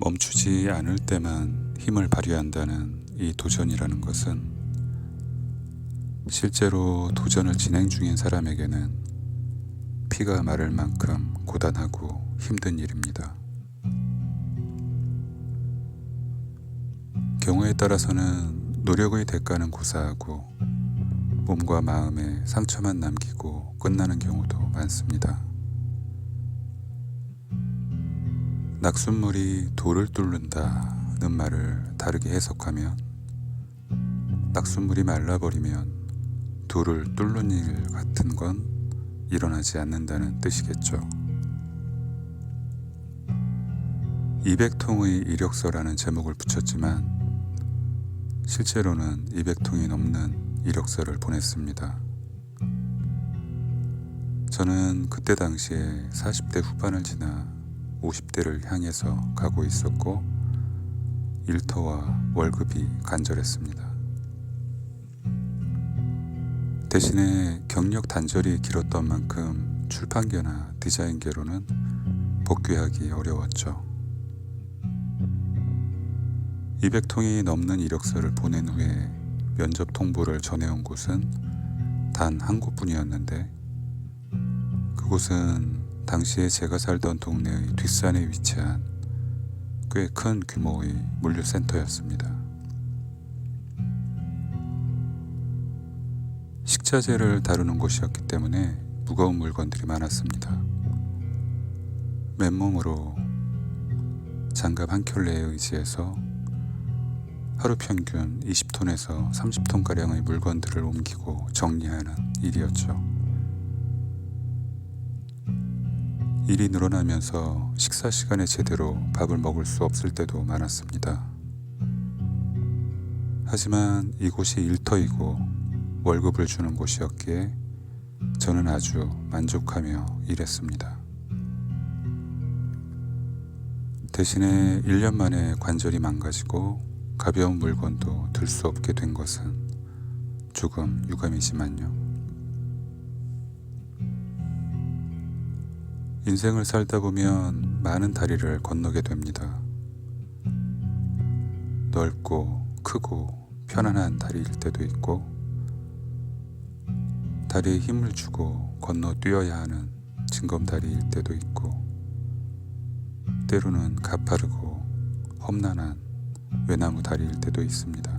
멈추지 않을 때만 힘을 발휘한다는 이 도전이라는 것은 실제로 도전을 진행 중인 사람에게는 피가 마를 만큼 고단하고 힘든 일입니다. 경우에 따라서는 노력의 대가는 고사하고 몸과 마음에 상처만 남기고 끝나는 경우도 많습니다. 낙숫물이 돌을 뚫는다는 말을 다르게 해석하면 낙숫물이 말라버리면 돌을 뚫는 일 같은 건 일어나지 않는다는 뜻이겠죠. 200통의 이력서라는 제목을 붙였지만 실제로는 200통이 넘는 이력서를 보냈습니다. 저는 그때 당시에 40대 후반을 지나 50대를 향해서 가고 있었고 일터와 월급이 간절했습니다. 대신에 경력 단절이 길었던 만큼 출판계나 디자인계로는 복귀하기 어려웠죠. 200통이 넘는 이력서를 보낸 후에 면접 통보를 전해온 곳은 단 한 곳뿐이었는데 그곳은 당시에 제가 살던 동네의 뒷산에 위치한 꽤 큰 규모의 물류센터였습니다. 식자재를 다루는 곳이었기 때문에 무거운 물건들이 많았습니다. 맨몸으로 장갑 한 켤레에 의지해서 하루 평균 20톤에서 30톤가량의 물건들을 옮기고 정리하는 일이었죠. 일이 늘어나면서 식사 시간에 제대로 밥을 먹을 수 없을 때도 많았습니다. 하지만 이곳이 일터이고 월급을 주는 곳이었기에 저는 아주 만족하며 일했습니다. 대신에 1년 만에 관절이 망가지고 가벼운 물건도 들 수 없게 된 것은 조금 유감이지만요. 인생을 살다 보면 많은 다리를 건너게 됩니다. 넓고 크고 편안한 다리일 때도 있고 다리에 힘을 주고 건너 뛰어야 하는 징검다리일 때도 있고 때로는 가파르고 험난한 외나무 다리일 때도 있습니다.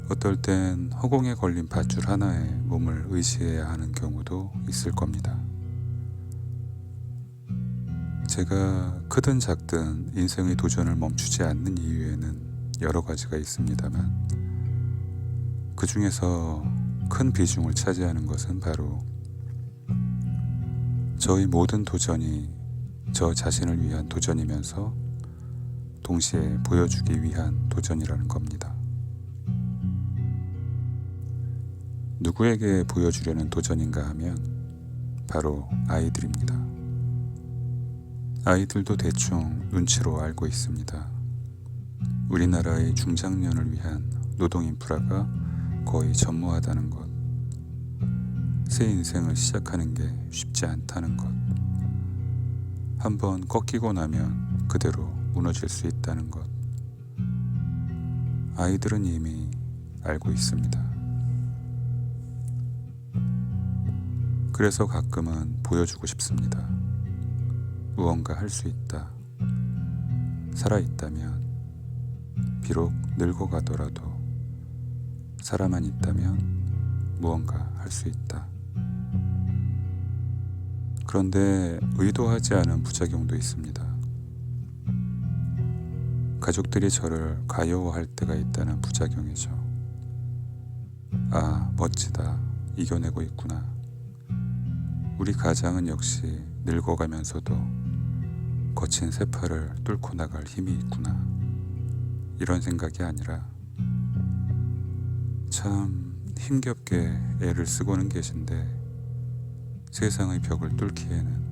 어떨 땐 허공에 걸린 밧줄 하나에 몸을 의지해야 하는 경우도 있을 겁니다. 제가 크든 작든 인생의 도전을 멈추지 않는 이유에는 여러 가지가 있습니다만 그 중에서 큰 비중을 차지하는 것은 바로 저의 모든 도전이 저 자신을 위한 도전이면서 동시에 보여주기 위한 도전이라는 겁니다. 누구에게 보여주려는 도전인가 하면 바로 아이들입니다. 아이들도 대충 눈치로 알고 있습니다. 우리나라의 중장년을 위한 노동 인프라가 거의 전무하다는 것, 새 인생을 시작하는 게 쉽지 않다는 것, 한번 꺾이고 나면 그대로 무너질 수 있다는 것, 아이들은 이미 알고 있습니다. 그래서 가끔은 보여주고 싶습니다. 무언가 할 수 있다. 살아있다면, 비록 늙어가더라도 살아만 있다면 무언가 할 수 있다. 그런데 의도하지 않은 부작용도 있습니다. 가족들이 저를 가여워할 때가 있다는 부작용이죠. 아, 멋지다. 이겨내고 있구나. 우리 가장은 역시 늙어가면서도 거친 세파를 뚫고 나갈 힘이 있구나. 이런 생각이 아니라 참 힘겹게 애를 쓰고는 계신데 세상의 벽을 뚫기에는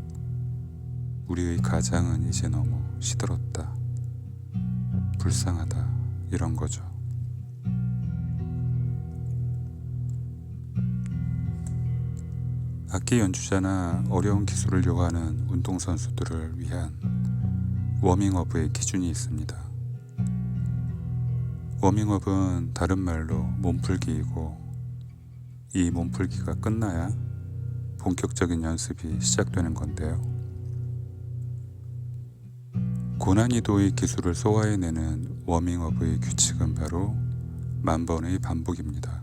우리의 가장은 이제 너무 시들었다. 불쌍하다. 이런 거죠. 악기 연주자나 어려운 기술을 요하는 운동선수들을 위한 워밍업의 기준이 있습니다. 워밍업은 다른 말로 몸풀기이고, 이 몸풀기가 끝나야 본격적인 연습이 시작되는 건데요. 고난이도의 기술을 소화해내는 워밍업의 규칙은 바로 10,000번의 반복입니다.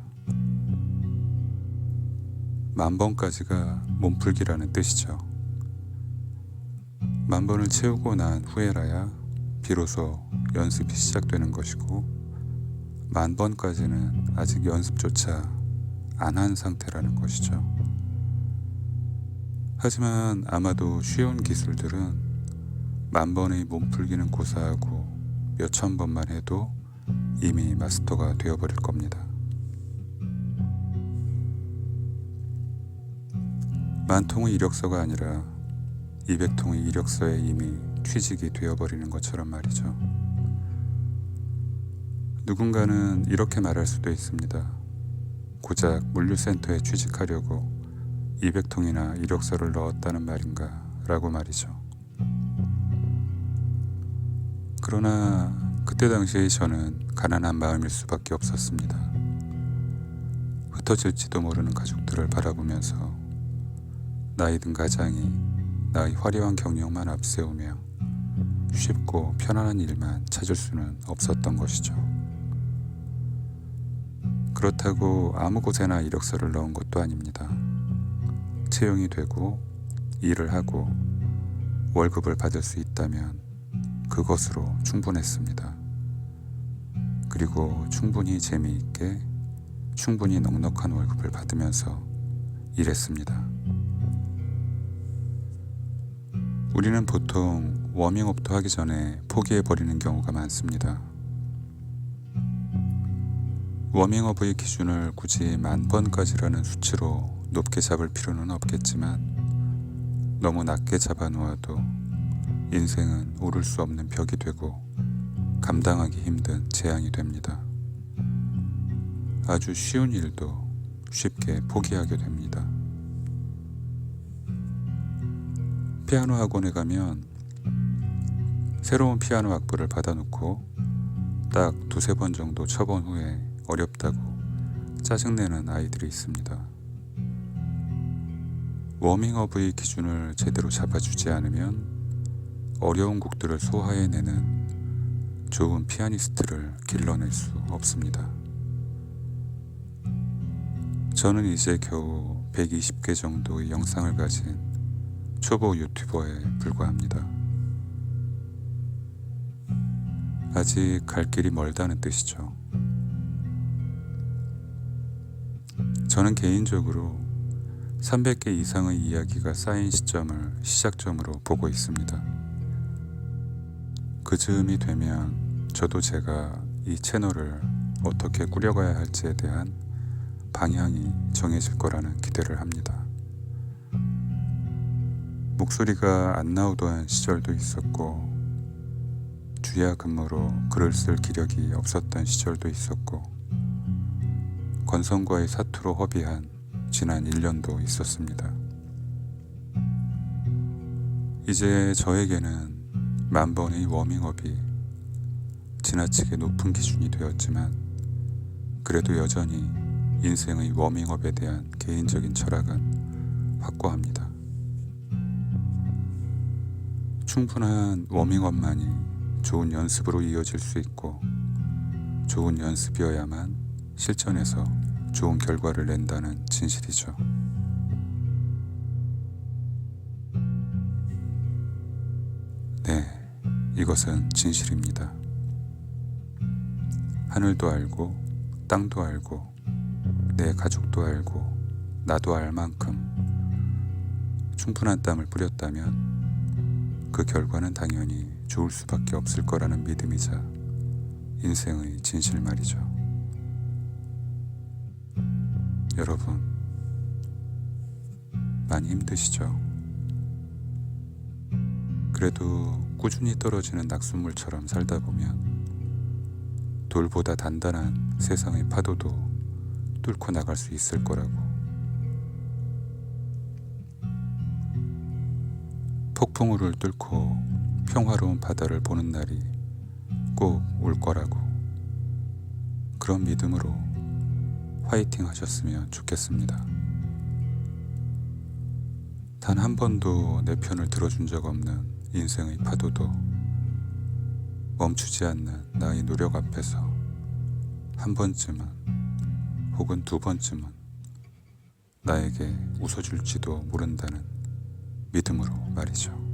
10,000번까지가 몸풀기라는 뜻이죠. 10,000번을 채우고 난 후에라야 비로소 연습이 시작되는 것이고, 10,000번까지는 아직 연습조차 안 한 상태라는 것이죠. 하지만 아마도 쉬운 기술들은 10,000번의 몸풀기는 고사하고 몇천 번만 해도 이미 마스터가 되어버릴 겁니다. 10,000통의 이력서가 아니라 200통의 이력서에 이미 취직이 되어버리는 것처럼 말이죠. 누군가는 이렇게 말할 수도 있습니다. 고작 물류센터에 취직하려고 200통이나 이력서를 넣었다는 말인가 라고 말이죠. 그러나 그때 당시의 저는 가난한 마음일 수밖에 없었습니다. 흩어질지도 모르는 가족들을 바라보면서 나이 든 가장이 나의 화려한 경력만 앞세우며 쉽고 편안한 일만 찾을 수는 없었던 것이죠. 그렇다고 아무 곳에나 이력서를 넣은 것도 아닙니다. 채용이 되고 일을 하고 월급을 받을 수 있다면 그것으로 충분했습니다. 그리고 충분히 재미있게, 충분히 넉넉한 월급을 받으면서 일했습니다. 우리는 보통 워밍업도 하기 전에 포기해버리는 경우가 많습니다. 워밍업의 기준을 굳이 10,000번까지라는 수치로 높게 잡을 필요는 없겠지만, 너무 낮게 잡아놓아도 인생은 오를 수 없는 벽이 되고 감당하기 힘든 재앙이 됩니다. 아주 쉬운 일도 쉽게 포기하게 됩니다. 피아노 학원에 가면 새로운 피아노 악보를 받아놓고 딱 2-3번 정도 쳐본 후에 어렵다고 짜증내는 아이들이 있습니다. 워밍업의 기준을 제대로 잡아주지 않으면 어려운 곡들을 소화해내는 좋은 피아니스트를 길러낼 수 없습니다. 저는 이제 겨우 120개 정도의 영상을 가진 초보 유튜버에 불과합니다. 아직 갈 길이 멀다는 뜻이죠. 저는 개인적으로 300개 이상의 이야기가 쌓인 시점을 시작점으로 보고 있습니다. 그 즈음이 되면 저도 제가 이 채널을 어떻게 꾸려가야 할지에 대한 방향이 정해질 거라는 기대를 합니다. 목소리가 안 나오던 시절도 있었고, 주야 근무로 글을 쓸 기력이 없었던 시절도 있었고, 건성과의 사투로 허비한 지난 1년도 있었습니다. 이제 저에게는 10,000번의 워밍업이 지나치게 높은 기준이 되었지만, 그래도 여전히 인생의 워밍업에 대한 개인적인 철학은 확고합니다. 충분한 워밍업만이 좋은 연습으로 이어질 수 있고, 좋은 연습이어야만 실전에서 좋은 결과를 낸다는 진실이죠. 네, 이것은 진실입니다. 하늘도 알고, 땅도 알고, 내 가족도 알고, 나도 알 만큼 충분한 땀을 뿌렸다면 그 결과는 당연히 좋을 수밖에 없을 거라는 믿음이자 인생의 진실 말이죠. 여러분, 많이 힘드시죠? 그래도 꾸준히 떨어지는 낙숫물처럼 살다 보면 돌보다 단단한 세상의 파도도 뚫고 나갈 수 있을 거라고. 폭풍우를 뚫고 평화로운 바다를 보는 날이 꼭 올 거라고, 그런 믿음으로 화이팅 하셨으면 좋겠습니다. 단 한 번도 내 편을 들어준 적 없는 인생의 파도도 멈추지 않는 나의 노력 앞에서 한 번쯤은 혹은 두 번쯤은 나에게 웃어줄지도 모른다는 믿음으로 말이죠.